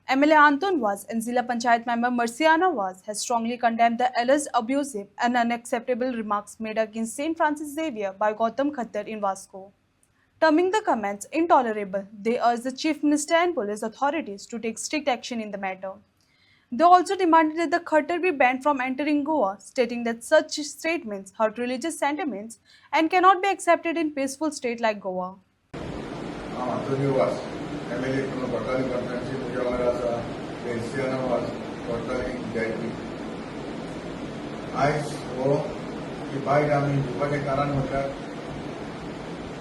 MLA Anton Vaz and Zila Panchayat member Marciana Vaz has strongly condemned the alleged abusive and unacceptable remarks made against St. Francis Xavier by Gautam Khattar in Vasco. Terming the comments intolerable, they urged the Chief Minister and police authorities to take strict action in the matter. They also demanded that the Khattar be banned from entering Goa, stating that such statements hurt religious sentiments and cannot be accepted in peaceful state like Goa. Antonio Vaz, MLA from Botali Conference, Mujawara, Marciana Vaz, Botali Jaiti. आज वो की बायट आमी घेवपाचें कारण म्हटल्यार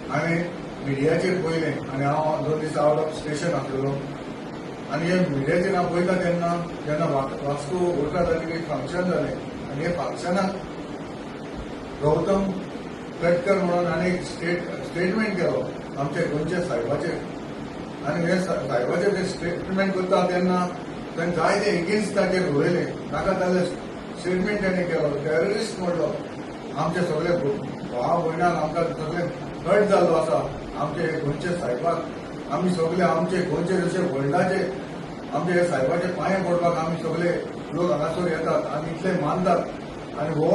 हांवें मिडियाचेर पयलें आनी हांव 2 दीस आउट ऑफ स्टेशन आसलेलो आनी हे मिडियाचेर हांव पळयता तेन्ना जेन्ना वास्को वोटरा तारीख एक फंक्शन जालें आनी हे फंक्शनाक गौतम कटकर म्हणून आनी एक स्टेटमेंट केलो आमचे गोंयचे साहेबाचेर आनी हे साहेबाचेर जे स्टेटमेंट करता तेन्ना ताणें जायते एगेन्स्ट ताचेर उलयले नाका जाल्यार स्टेटमेंट ताणें केलो टेररिस्ट म्हणलो आमचे सगळे भाव भयणांक आमकां सगळे हर्ट जाल्लो आसा आमचे गोंयचे साहेबाक आमी सगळे आमचे गोंयचे जशे वर्ल्डाचे आमचे हे साहेबाचे पांये पडपाक आमी सगळे लोक हांगासर येतात आनी इतले मानतात आनी हो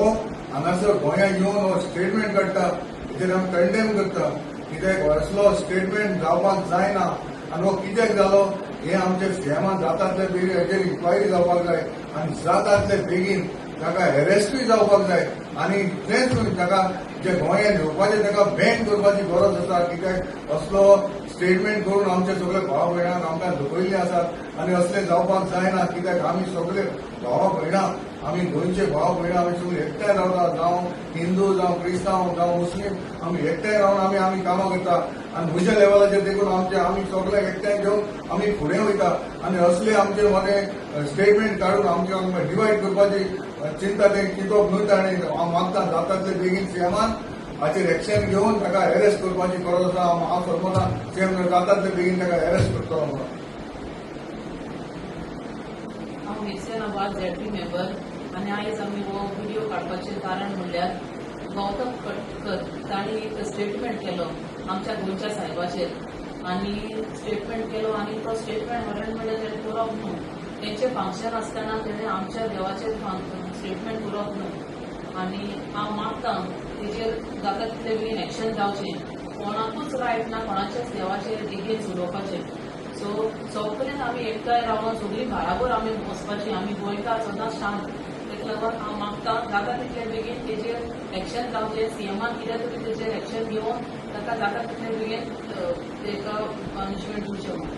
हांगासर गोंयांत येवन हो स्टेटमेंट काडटा हेचेर आमी कंडेम करता कित्याक असलो स्टेटमेंट जावपाक जायना आनी हो कित्याक जालो हे आमचे सीएमान जाता तितले बेगीन हेचेर इन्क्वायरी जावपाक जाय आनी जाता तितले बेगीन ताका अरेस्टूय जावपाक जाय आनी इतलेंच न्हय ताका जे गोंयांत येवपाचें ताका बॅन करपाची गरज आसा कित्याक असलो स्टेटमेंट करून आमचे सगळे भाव भयणांक आमकां धुकयल्ले आसात आनी असलें जावपाक जायना कित्याक आमी सगळे भाव भयणां आमी गोंयचे भाव भयणां आमी सगळे एकठांय रावतात जावं हिंदू जावं क्रिस्तांव जावं मुस्लीम आमी एकठांय रावन आमी कामां करता आनी म्हज्या लेवलाचेर देखून आमी सगळे एकठांय घेवन आमी फुडें वयता आनी असले आमचे मोठे स्टेटमेंट काडून आमचे डिवायड करपाची चिंता ते चिंतप न्हय आनी हांव मागता जाता तितले बेगीन सीएमान हाचेर एक्शन घेवन ताका अरेस्ट करपाची गरज आसा हांव सरपंचा सीएम जाता तितले बेगीन ताका अरेस्ट करतलो म्हणून हांव मिर्सियाना वाज झेडपी मेंबर आनी आयज आमी हो व्हिडिओ काडपाचें कारण म्हणल्यार गौतम कटकर तांणी एक स्टेटमेंट केलो आमच्या गोंयच्या साहेबाचेर आनी स्टेटमेंट केलो आनी तो स्टेटमेंट म्हणल्यार तेणें करप न्हू तेंचें फंक्शन आसतना तेणें आमच्या देवाचेर स्टेटमेंट करप न्हू आनी हांव मागतां तेजेर जाता तितले बेगीन एक्शन जावचें कोणाकूच रायट ना कोणाच्याच देवाचेर एगेन्स्ट उलोवपाचें सो सगळें आमी एकठांय रावन सगळीं बराबर आमी वचपाचीं आमी गोंयकार सदांच शांत तेका लागून हांव मागतां जाता तितले बेगीन तेजेर एक्शन जावचें सीएमान कितें तरी तेजेर एक्शन घेवन ताका जाता तितले बेगीन तेका पनिशमेंट दिवचें